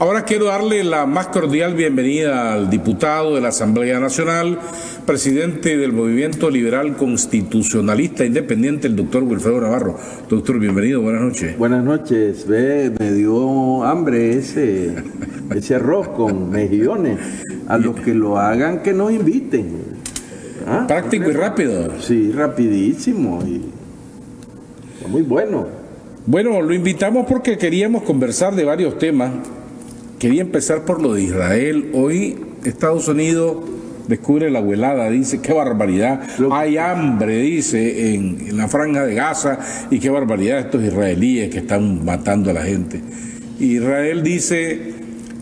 Ahora quiero darle la más cordial bienvenida al diputado de la Asamblea Nacional, presidente del Movimiento Liberal Constitucionalista Independiente, el doctor Wilfredo Navarro. Doctor, bienvenido, buenas noches. Buenas noches, me dio hambre ese arroz con mejillones. A los que lo hagan, que nos inviten. ¿Ah? Práctico y rápido. Sí, rapidísimo y muy bueno. Bueno, lo invitamos porque queríamos conversar de varios temas. Quería empezar por lo de Israel. Hoy Estados Unidos descubre la huelada, dice, qué barbaridad. Hay hambre, dice, en la franja de Gaza, y qué barbaridad estos israelíes que están matando a la gente. Israel dice,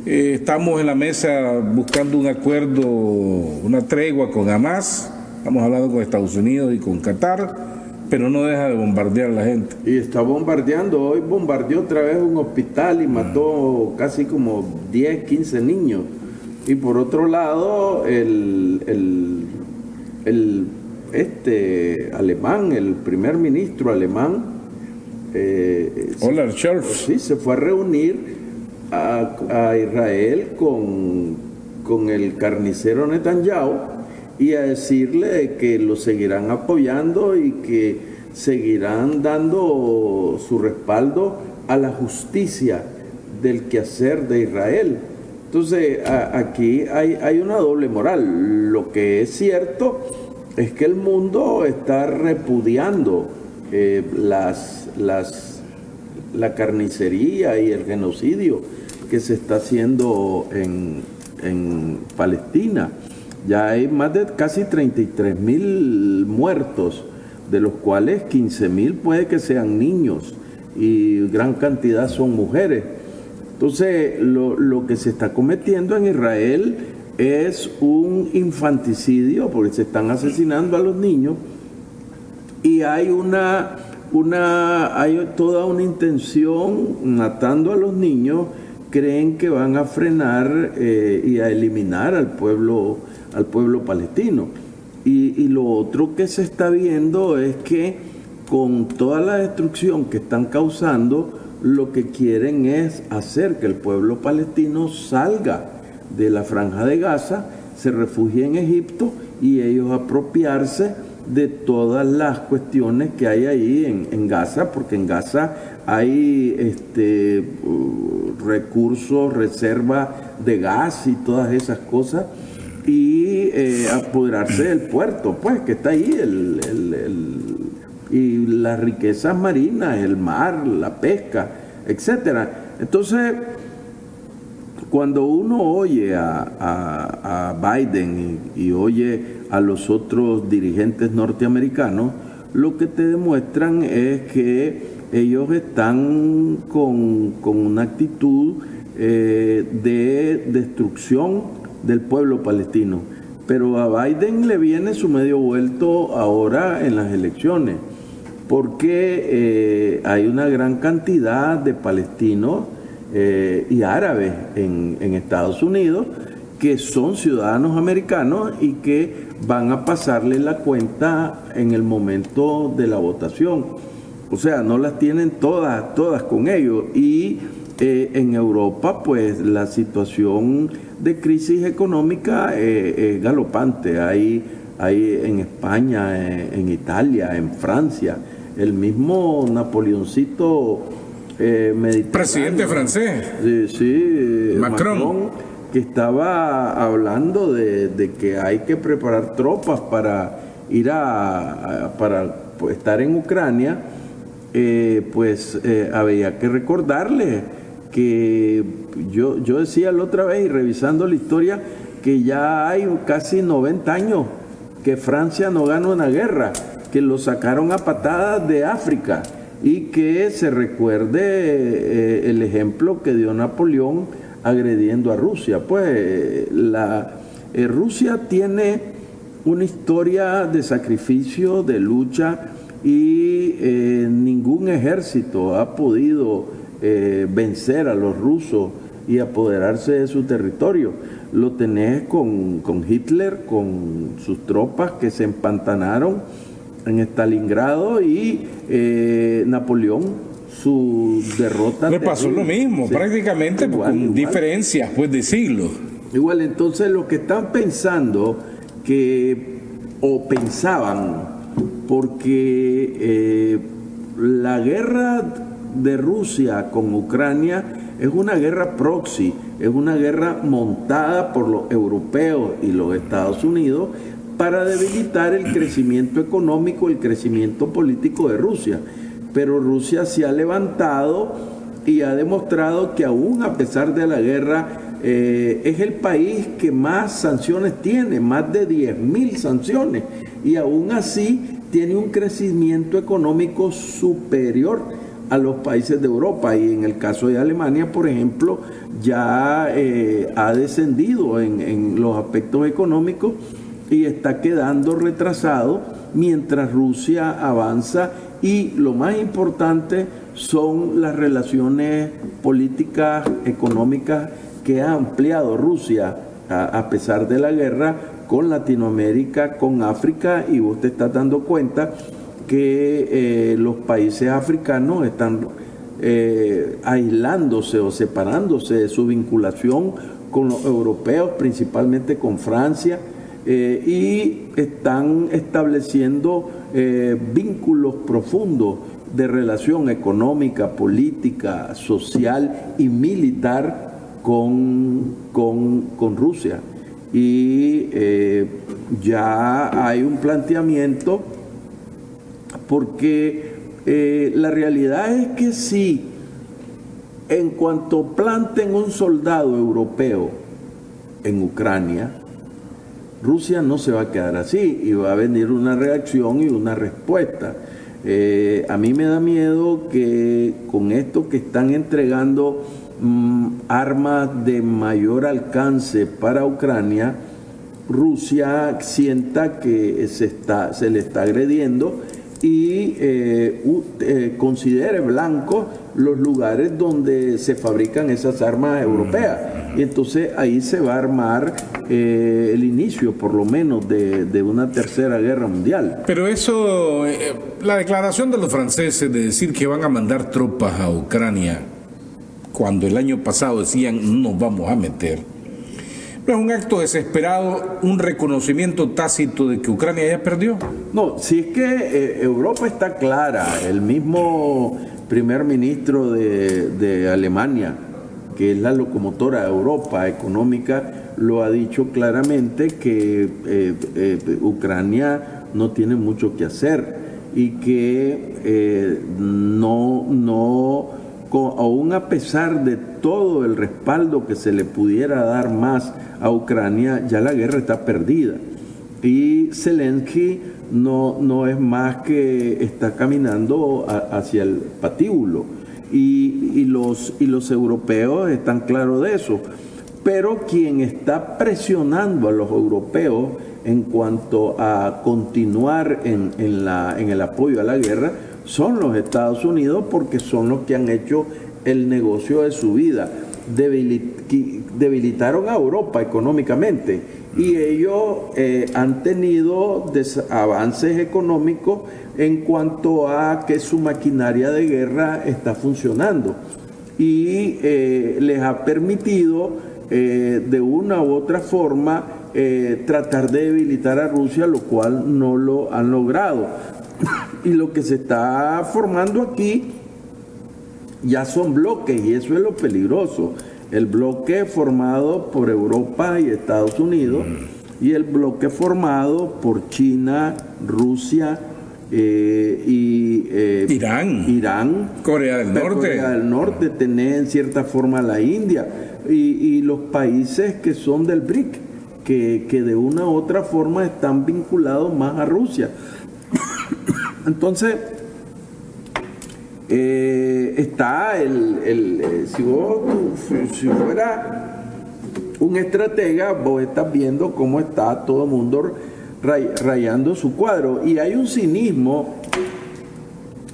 estamos en la mesa buscando un acuerdo, una tregua con Hamas, estamos hablando con Estados Unidos y con Qatar, pero no deja de bombardear a la gente. Y está bombardeando, hoy bombardeó otra vez un hospital y mató casi como 10, 15 niños. Y por otro lado, el alemán, el primer ministro alemán, Olaf Scholz, sí, se fue a reunir a Israel con el carnicero Netanyahu y a decirle que lo seguirán apoyando y que seguirán dando su respaldo a la justicia del quehacer de Israel. Entonces, aquí hay una doble moral. Lo que es cierto es que el mundo está repudiando la carnicería y el genocidio que se está haciendo en Palestina. Ya hay más de casi 33.000 muertos, de los cuales 15.000 puede que sean niños y gran cantidad son mujeres. Entonces, lo que se está cometiendo en Israel es un infanticidio, porque se están asesinando a los niños, y hay toda una intención matando a los niños. Creen que van a frenar y a eliminar al pueblo palestino. Y lo otro que se está viendo es que con toda la destrucción que están causando, lo que quieren es hacer que el pueblo palestino salga de la franja de Gaza, se refugie en Egipto y ellos apropiarse de todas las cuestiones que hay ahí en Gaza, porque en Gaza hay recursos, reservas de gas y todas esas cosas, y apoderarse del puerto, pues, que está ahí, y las riquezas marinas, el mar, la pesca, etcétera. Entonces, cuando uno oye a Biden y oye a los otros dirigentes norteamericanos, lo que te demuestran es que ellos están con una actitud de destrucción del pueblo palestino. Pero a Biden le viene su medio vuelto ahora en las elecciones, porque hay una gran cantidad de palestinos y árabes en Estados Unidos que son ciudadanos americanos y que van a pasarle la cuenta en el momento de la votación. O sea, no las tienen todas con ellos. Y en Europa, pues la situación de crisis económica es galopante. Hay en España, en Italia, en Francia, el mismo Napoleoncito presidente francés, Macron, que estaba hablando de que hay que preparar tropas para ir para estar en Ucrania. Había que recordarle que yo decía la otra vez, y revisando la historia, que ya hay casi 90 años que Francia no gana una guerra, que lo sacaron a patadas de África, y que se recuerde el ejemplo que dio Napoleón agrediendo a Rusia. Pues Rusia tiene una historia de sacrificio, de lucha, y ningún ejército ha podido vencer a los rusos y apoderarse de su territorio. Lo tenés con Hitler, con sus tropas que se empantanaron en Stalingrado, y Napoleón su derrota. Le pasó lo mismo, sí, prácticamente con diferencias pues de siglos. Igual, entonces los que están pensando o pensaban, porque la guerra de Rusia con Ucrania es una guerra proxy, es una guerra montada por los europeos y los Estados Unidos para debilitar el crecimiento económico, el crecimiento político de Rusia. Pero Rusia se ha levantado y ha demostrado que aún a pesar de la guerra, es el país que más sanciones tiene, más de 10.000 sanciones, y aún así tiene un crecimiento económico superior a los países de Europa, y en el caso de Alemania, por ejemplo, ya ha descendido en los aspectos económicos y está quedando retrasado mientras Rusia avanza, y lo más importante son las relaciones políticas, económicas que ha ampliado Rusia a pesar de la guerra con Latinoamérica, con África, y vos te estás dando cuenta que los países africanos están aislándose o separándose de su vinculación con los europeos, principalmente con Francia, y están estableciendo vínculos profundos de relación económica, política, social y militar con Rusia. Y ya hay un planteamiento, porque la realidad es que si en cuanto planten un soldado europeo en Ucrania, Rusia no se va a quedar así y va a venir una reacción y una respuesta. A mí me da miedo que con esto que están entregando armas de mayor alcance para Ucrania, Rusia sienta que se le está agrediendo y considere blancos los lugares donde se fabrican esas armas europeas. Y entonces ahí se va a armar el inicio, por lo menos, de una tercera guerra mundial. Pero eso, la declaración de los franceses de decir que van a mandar tropas a Ucrania, cuando el año pasado decían no nos vamos a meter, ¿no es un acto desesperado, un reconocimiento tácito de que Ucrania ya perdió? No, si es que Europa está clara, el mismo primer ministro de Alemania, que es la locomotora de Europa económica, lo ha dicho claramente que Ucrania no tiene mucho que hacer y que aún a pesar de todo el respaldo que se le pudiera dar más a Ucrania, ya la guerra está perdida. Y Zelensky no es más que está caminando hacia el patíbulo. Y los europeos están claros de eso. Pero quien está presionando a los europeos en cuanto a continuar en el apoyo a la guerra son los Estados Unidos, porque son los que han hecho el negocio de su vida. Debilitaron a Europa económicamente y ellos han tenido avances económicos en cuanto a que su maquinaria de guerra está funcionando y les ha permitido de una u otra forma tratar de debilitar a Rusia, lo cual no lo han logrado. Y lo que se está formando aquí ya son bloques, y eso es lo peligroso. El bloque formado por Europa y Estados Unidos y el bloque formado por China, Rusia y Irán, Corea del Norte, tener en cierta forma la India y los países que son del BRIC, que de una u otra forma están vinculados más a Rusia. Entonces, está si fuera un estratega, vos estás viendo cómo está todo el mundo rayando su cuadro. Y hay un cinismo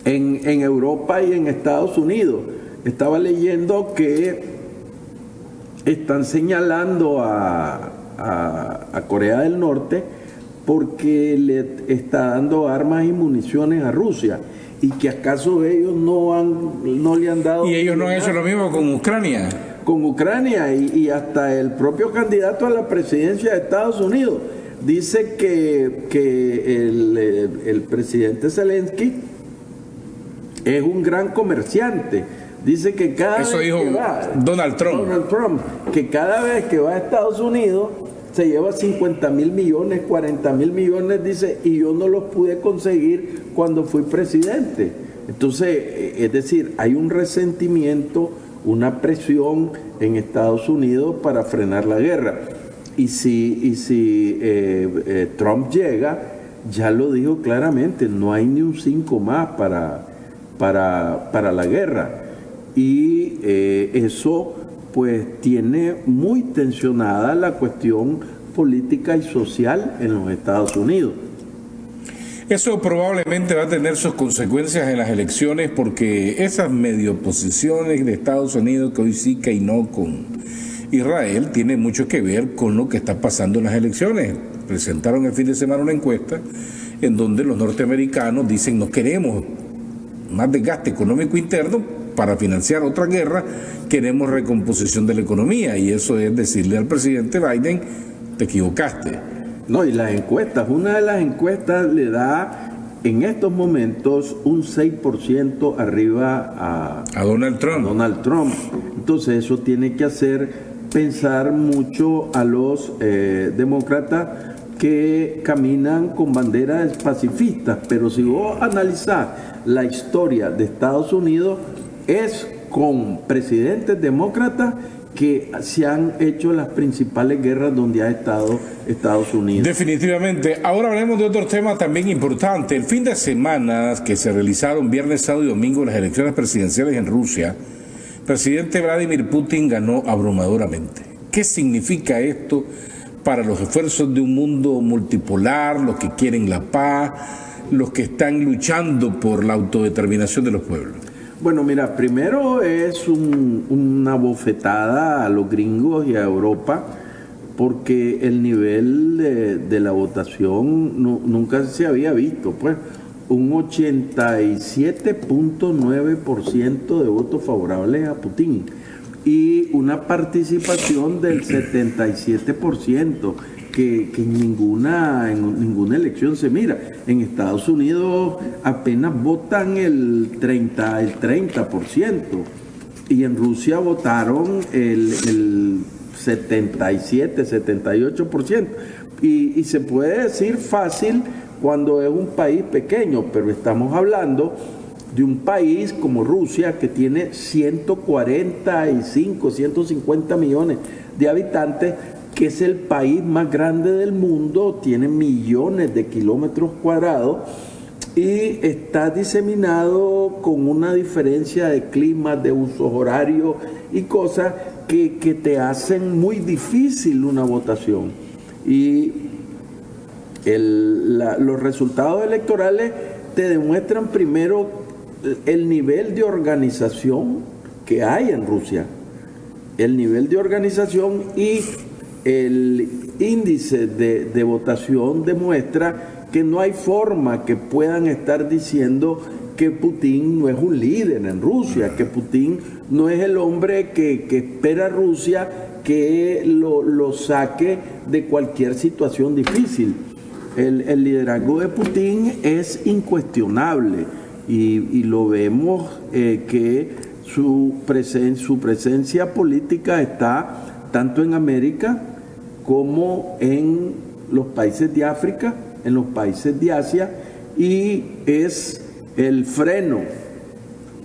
en Europa y en Estados Unidos. Estaba leyendo que están señalando a Corea del Norte porque le está dando armas y municiones a Rusia, y que acaso ellos no le han dado... Y ellos no han hecho lo mismo con Ucrania. Con Ucrania, y hasta el propio candidato a la presidencia de Estados Unidos dice que el presidente Zelensky es un gran comerciante. Dice que cada Eso vez dijo que va, Donald Trump, que cada vez que va a Estados Unidos se lleva 50.000 millones, 40.000 millones, dice, y yo no los pude conseguir cuando fui presidente. Entonces, es decir, hay un resentimiento, una presión en Estados Unidos para frenar la guerra. Y si Trump llega, ya lo dijo claramente, no hay ni un 5 más para la guerra. Y eso pues tiene muy tensionada la cuestión política y social en los Estados Unidos. Eso probablemente va a tener sus consecuencias en las elecciones, porque esas medio posiciones de Estados Unidos, que hoy sí que y no con Israel, tiene mucho que ver con lo que está pasando en las elecciones. Presentaron el fin de semana una encuesta en donde los norteamericanos dicen: no queremos más desgaste económico interno para financiar otra guerra, queremos recomposición de la economía, y eso es decirle al presidente Biden: te equivocaste. No, y las encuestas, una de las encuestas le da en estos momentos un 6% arriba a Donald Trump. Entonces eso tiene que hacer pensar mucho a los demócratas que caminan con banderas pacifistas, pero si vos analizás la historia de Estados Unidos, es con presidentes demócratas que se han hecho las principales guerras donde ha estado Estados Unidos. Definitivamente. Ahora hablemos de otro tema también importante. El fin de semana que se realizaron viernes, sábado y domingo las elecciones presidenciales en Rusia, el presidente Vladimir Putin ganó abrumadoramente. ¿Qué significa esto para los esfuerzos de un mundo multipolar, los que quieren la paz, los que están luchando por la autodeterminación de los pueblos? Bueno, mira, primero es una bofetada a los gringos y a Europa, porque el nivel de la votación nunca se había visto, pues un 87.9% de votos favorables a Putin y una participación del 77%. Que en ninguna elección se mira. En Estados Unidos apenas votan el 30%, y en Rusia votaron el 78%. Y se puede decir fácil cuando es un país pequeño, pero estamos hablando de un país como Rusia, que tiene 145, 150 millones de habitantes, que es el país más grande del mundo, tiene millones de kilómetros cuadrados y está diseminado con una diferencia de clima, de usos horarios y cosas que te hacen muy difícil una votación. Y los resultados electorales te demuestran primero el nivel de organización que hay en Rusia, el nivel de organización, y el índice de votación demuestra que no hay forma que puedan estar diciendo que Putin no es un líder en Rusia, que Putin no es el hombre que espera a Rusia que lo saque de cualquier situación difícil. El liderazgo de Putin es incuestionable, y lo vemos que su presencia política está tanto en América como en los países de África, en los países de Asia, y es el freno.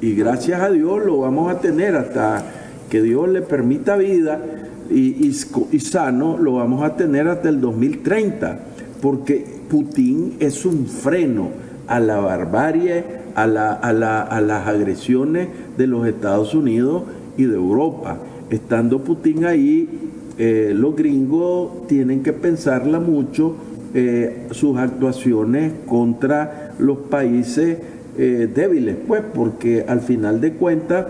Y gracias a Dios lo vamos a tener hasta que Dios le permita vida y sano, lo vamos a tener hasta el 2030, porque Putin es un freno a la barbarie, a las agresiones de los Estados Unidos y de Europa. Estando Putin ahí, los gringos tienen que pensarla mucho, sus actuaciones contra los países débiles, pues, porque al final de cuentas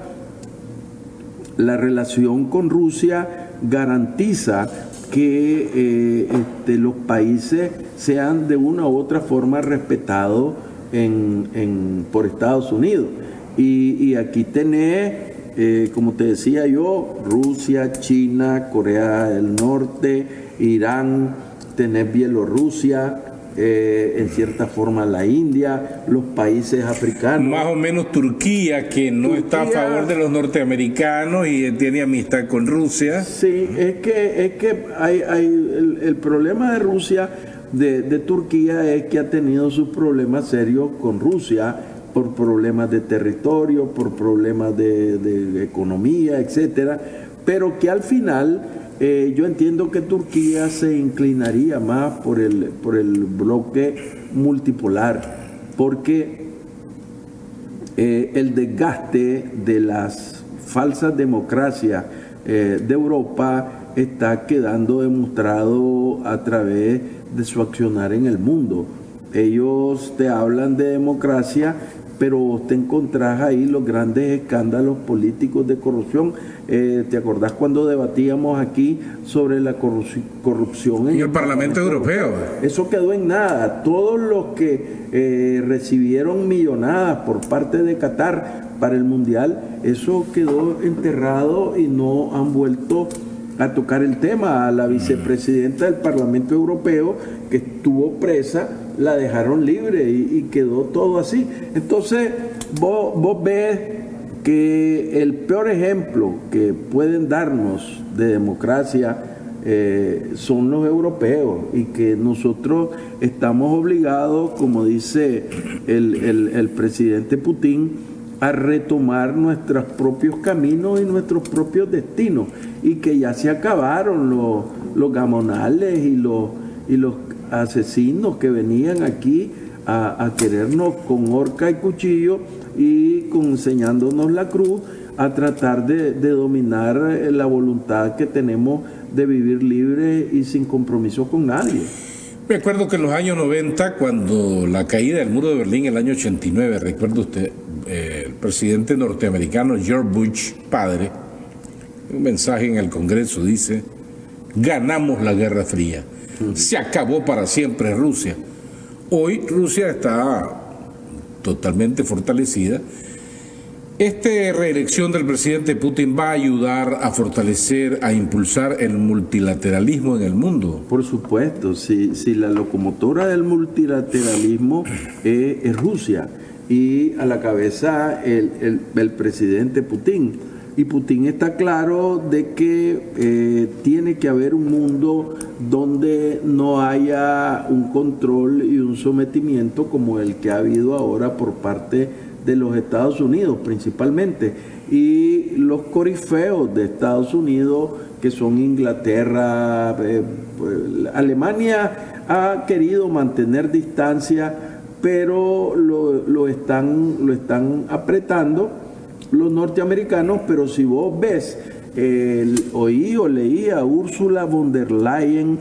la relación con Rusia garantiza que los países sean de una u otra forma respetados por Estados Unidos. Y aquí tenés, como te decía yo, Rusia, China, Corea del Norte, Irán, tenés Bielorrusia, en cierta forma la India, los países africanos. Más o menos Turquía, que no está a favor de los norteamericanos y tiene amistad con Rusia. Sí, es que hay el problema de Rusia, de Turquía, es que ha tenido sus problemas serios con Rusia, por problemas de territorio, por problemas de economía, etcétera, pero que al final yo entiendo que Turquía se inclinaría más por el bloque multipolar, porque el desgaste de las falsas democracias de Europa está quedando demostrado a través de su accionar en el mundo. Ellos te hablan de democracia, pero te encontrás ahí los grandes escándalos políticos de corrupción. ¿Te acordás cuando debatíamos aquí sobre la corrupción en el Parlamento Europeo? Eso quedó en nada. Todos los que recibieron millonadas por parte de Qatar para el Mundial, eso quedó enterrado y no han vuelto a tocar el tema. A la vicepresidenta del Parlamento Europeo, que estuvo presa, la dejaron libre y quedó todo así. Entonces vos ves que el peor ejemplo que pueden darnos de democracia son los europeos, y que nosotros estamos obligados, como dice el presidente Putin, a retomar nuestros propios caminos y nuestros propios destinos, y que ya se acabaron los gamonales y los asesinos que venían aquí a querernos con horca y cuchillo y enseñándonos la cruz, a tratar de dominar la voluntad que tenemos de vivir libre y sin compromiso con nadie. Me acuerdo que en los años 90, cuando la caída del muro de Berlín, en el año 89, recuerda usted, el presidente norteamericano George Bush, padre, un mensaje en el Congreso dice: ganamos la Guerra Fría, se acabó para siempre Rusia. Hoy Rusia está totalmente fortalecida. Esta reelección del presidente Putin va a ayudar a fortalecer, a impulsar el multilateralismo en el mundo. Por supuesto, si la locomotora del multilateralismo es Rusia, y a la cabeza el presidente Putin. Y Putin está claro de que tiene que haber un mundo donde no haya un control y un sometimiento como el que ha habido ahora por parte de los Estados Unidos principalmente. Y los corifeos de Estados Unidos, que son Inglaterra, Alemania ha querido mantener distancia, pero lo están apretando los norteamericanos. Pero si vos ves, oí o leí a Ursula von der Leyen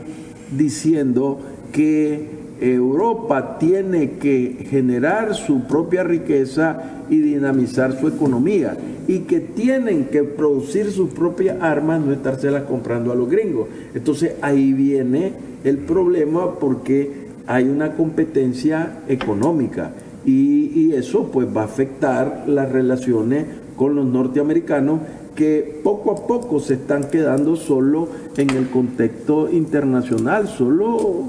diciendo que Europa tiene que generar su propia riqueza y dinamizar su economía, y que tienen que producir sus propias armas, no estárselas comprando a los gringos. Entonces ahí viene el problema, porque hay una competencia económica, y eso pues va a afectar las relaciones con los norteamericanos, que poco a poco se están quedando solo en el contexto internacional, solo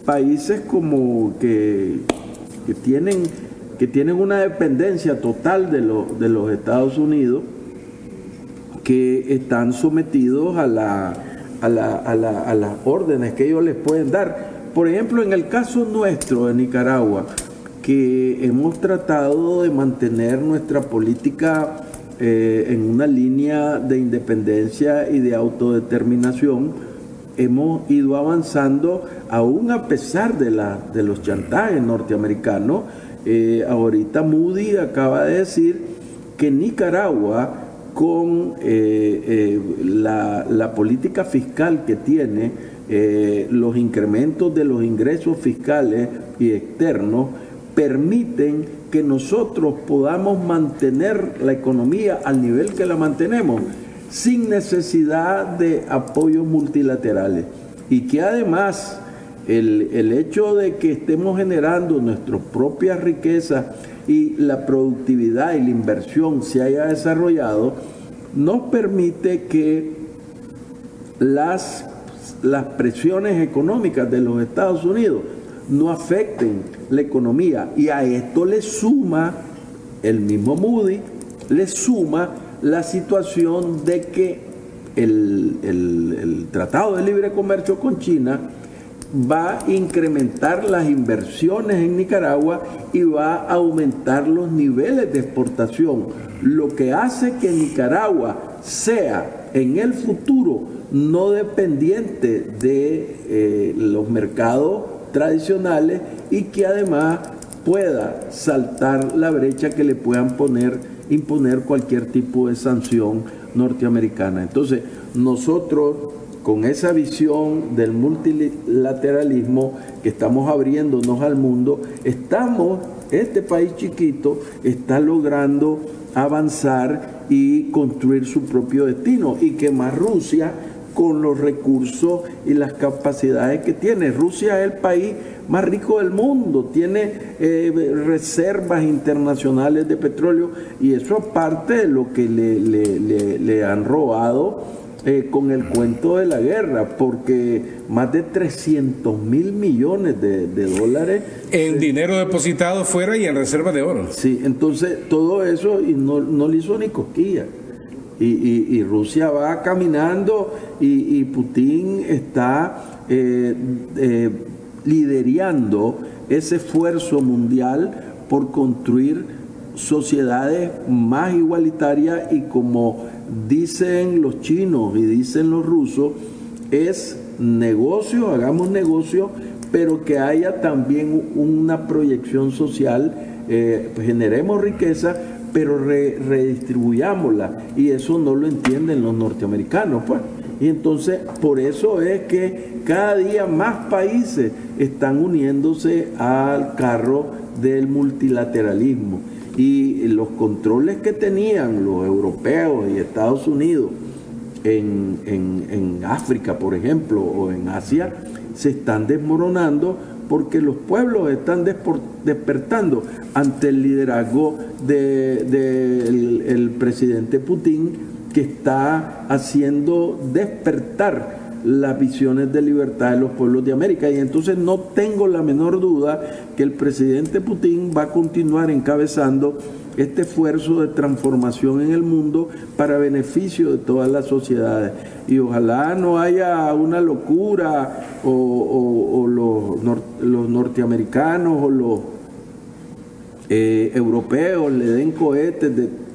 países como que tienen una dependencia total de los Estados Unidos, que están sometidos a las órdenes que ellos les pueden dar. Por ejemplo, en el caso nuestro de Nicaragua, que hemos tratado de mantener nuestra política en una línea de independencia y de autodeterminación, hemos ido avanzando aún a pesar de los chantajes norteamericanos. Ahorita Moody acaba de decir que Nicaragua, con la política fiscal que tiene, los incrementos de los ingresos fiscales y externos, permiten que nosotros podamos mantener la economía al nivel que la mantenemos. sin necesidad de apoyos multilaterales. Y que además el hecho de que estemos generando nuestras propias riquezas y la productividad y la inversión se haya desarrollado, nos permite que las presiones económicas de los Estados Unidos no afecten la economía. Y a esto le suma, el mismo Moody, le suma la situación de que el Tratado de Libre Comercio con China va a incrementar las inversiones en Nicaragua y va a aumentar los niveles de exportación, lo que hace que Nicaragua sea en el futuro no dependiente de los mercados tradicionales y que además pueda saltar la brecha que le puedan imponer cualquier tipo de sanción norteamericana. Entonces, nosotros, con esa visión del multilateralismo que estamos abriéndonos al mundo, este país chiquito está logrando avanzar y construir su propio destino, y que más Rusia, con los recursos y las capacidades que tiene. Rusia es el país más rico del mundo, tiene reservas internacionales de petróleo, y eso aparte de lo que le han robado con el cuento de la guerra, porque más de 300.000 millones de dólares en dinero depositado fuera y en reservas de oro. Sí, entonces todo eso y no le hizo ni cosquilla. Y Rusia va caminando y Putin está liderando ese esfuerzo mundial por construir sociedades más igualitarias, y como dicen los chinos y dicen los rusos, es negocio, hagamos negocio, pero que haya también una proyección social, generemos riqueza, pero redistribuyámosla, y eso no lo entienden los norteamericanos, pues. Y entonces por eso es que cada día más países están uniéndose al carro del multilateralismo, y los controles que tenían los europeos y Estados Unidos en África, por ejemplo, o en Asia, se están desmoronando porque los pueblos están despertando ante el liderazgo del presidente Putin, que está haciendo despertar las visiones de libertad de los pueblos de América. Y entonces no tengo la menor duda que el presidente Putin va a continuar encabezando este esfuerzo de transformación en el mundo para beneficio de todas las sociedades. Y ojalá no haya una locura o los norteamericanos o los europeos le den cohetes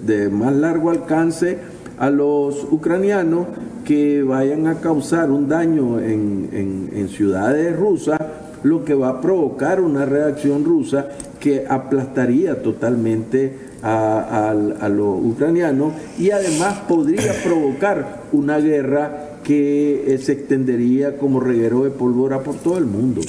de más largo alcance a los ucranianos, que vayan a causar un daño en ciudades rusas, lo que va a provocar una reacción rusa que aplastaría totalmente a los ucranianos, y además podría provocar una guerra que se extendería como reguero de pólvora por todo el mundo.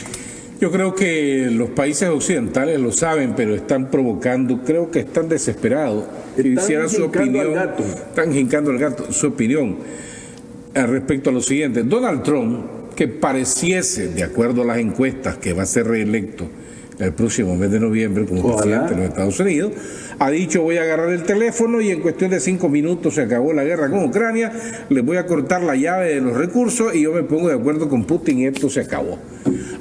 Yo creo que los países occidentales lo saben, pero están provocando, creo que están desesperados. Quisiera su opinión. Están jincando al gato. Su opinión respecto a lo siguiente. Donald Trump, que pareciese, de acuerdo a las encuestas, que va a ser reelecto el próximo mes de noviembre como presidente de los Estados Unidos, ha dicho: voy a agarrar el teléfono y en cuestión de 5 minutos se acabó la guerra con Ucrania, les voy a cortar la llave de los recursos y yo me pongo de acuerdo con Putin y esto se acabó.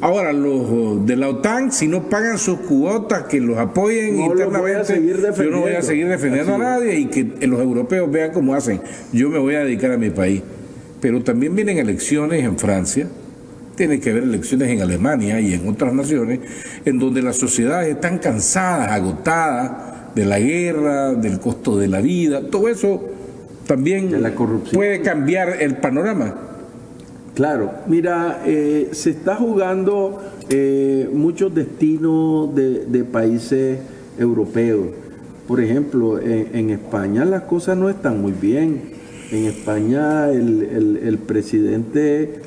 Ahora, los de la OTAN, si no pagan sus cuotas, que los apoyen internamente, yo no voy a seguir defendiendo a nadie, y que los europeos vean cómo hacen. Yo me voy a dedicar a mi país. Pero también vienen elecciones en Francia, tiene que haber elecciones en Alemania y en otras naciones, en donde las sociedades están cansadas, agotadas de la guerra, del costo de la vida. Todo eso también de la corrupción puede cambiar el panorama. Claro, mira, se está jugando muchos destinos de países europeos. Por ejemplo, en España las cosas no están muy bien. En España el presidente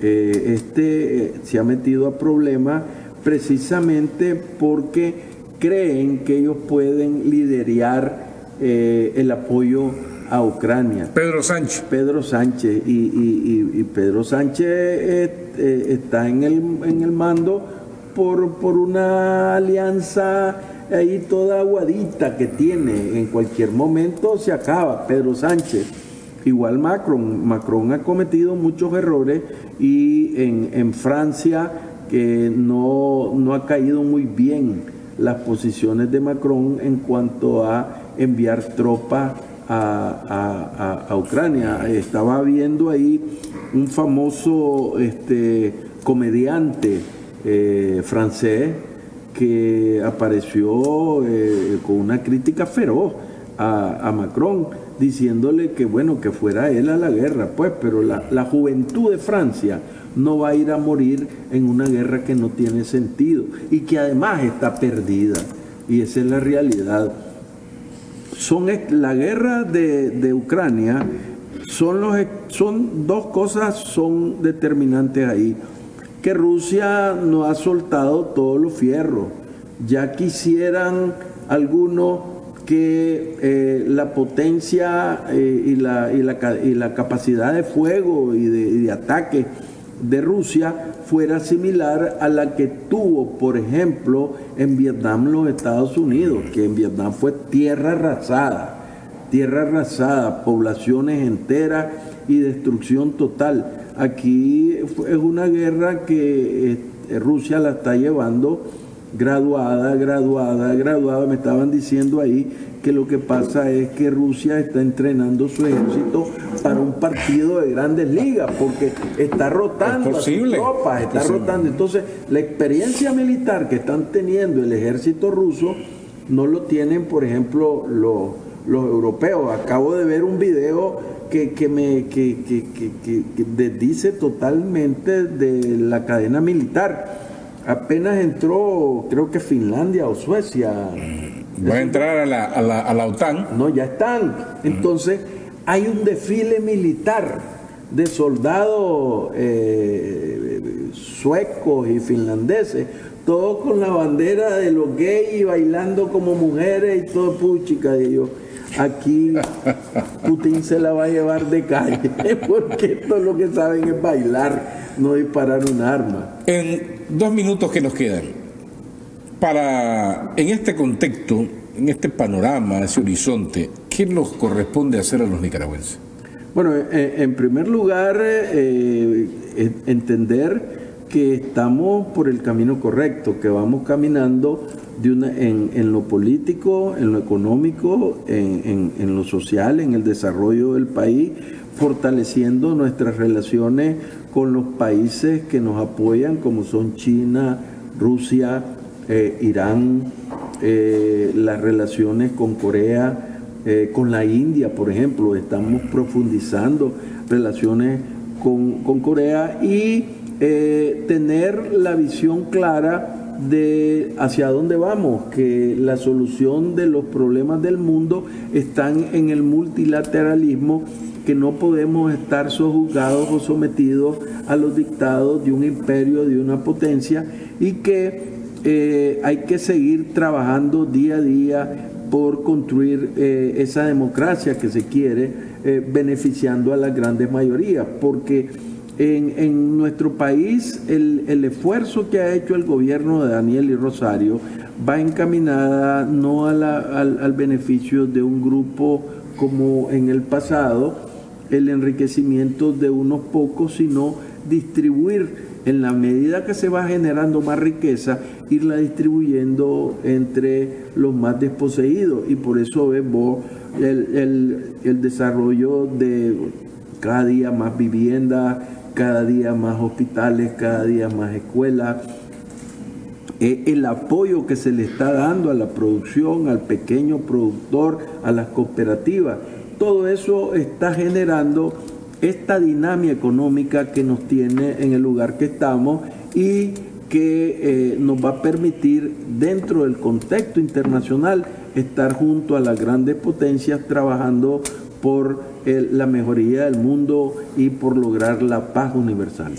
se ha metido a problemas precisamente porque creen que ellos pueden liderar el apoyo a Ucrania. Pedro Sánchez. Pedro Sánchez. Y Pedro Sánchez está en el mando por una alianza ahí toda aguadita que tiene. En cualquier momento se acaba Pedro Sánchez. Igual Macron ha cometido muchos errores y en Francia que no ha caído muy bien las posiciones de Macron en cuanto a enviar tropas a Ucrania. Estaba viendo ahí un famoso comediante francés que apareció con una crítica feroz a Macron, diciéndole que bueno, que fuera él a la guerra, pues, pero la juventud de Francia no va a ir a morir en una guerra que no tiene sentido y que además está perdida. Y esa es la realidad. La guerra de Ucrania, son dos cosas son determinantes ahí. Que Rusia no ha soltado todos los fierros. Ya quisieran algunos que la potencia y la capacidad de fuego y de ataque de Rusia fuera similar a la que tuvo, por ejemplo, en Vietnam los Estados Unidos, que en Vietnam fue tierra arrasada, poblaciones enteras y destrucción total. Aquí es una guerra que Rusia la está llevando graduada. Me estaban diciendo ahí que lo que pasa es que Rusia está entrenando su ejército para un partido de grandes ligas, porque está rotando a sus tropas, está rotando. Entonces, la experiencia militar que están teniendo el ejército ruso no lo tienen, por ejemplo, los europeos. Acabo de ver un video que desdice totalmente de la cadena militar. Apenas entró, creo que Finlandia o Suecia. Va a entrar a la OTAN. No, ya están. Entonces, hay un desfile militar de soldados suecos y finlandeses, todos con la bandera de los gays y bailando como mujeres y todo, puchica de ellos. Aquí Putin se la va a llevar de calle, porque todo lo que saben es bailar, no disparar un arma. En 2 minutos que nos quedan, en este contexto, en este panorama, ese horizonte, ¿qué nos corresponde hacer a los nicaragüenses? Bueno, en primer lugar, entender que estamos por el camino correcto, que vamos caminando en lo político, en lo económico, en lo social, en el desarrollo del país, fortaleciendo nuestras relaciones con los países que nos apoyan, como son China, Rusia, Irán, las relaciones con Corea, con la India, por ejemplo. Estamos profundizando relaciones con Corea y tener la visión clara de hacia dónde vamos, que la solución de los problemas del mundo están en el multilateralismo, que no podemos estar sojuzgados o sometidos a los dictados de un imperio, de una potencia, y que hay que seguir trabajando día a día por construir esa democracia que se quiere, beneficiando a las grandes mayorías, porque en nuestro país el esfuerzo que ha hecho el gobierno de Daniel y Rosario va encaminada no al beneficio de un grupo como en el pasado, el enriquecimiento de unos pocos, sino distribuir en la medida que se va generando más riqueza, irla distribuyendo entre los más desposeídos. Y por eso ves vos el desarrollo de cada día más viviendas, cada día más hospitales, cada día más escuelas, el apoyo que se le está dando a la producción, al pequeño productor, a las cooperativas. Todo eso está generando esta dinámica económica que nos tiene en el lugar que estamos y que nos va a permitir, dentro del contexto internacional, estar junto a las grandes potencias trabajando por la mejoría del mundo y por lograr la paz universal.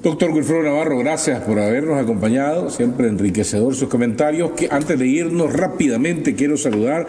Doctor Wilfredo Navarro, gracias por habernos acompañado, siempre enriquecedor sus comentarios. Que antes de irnos rápidamente quiero saludar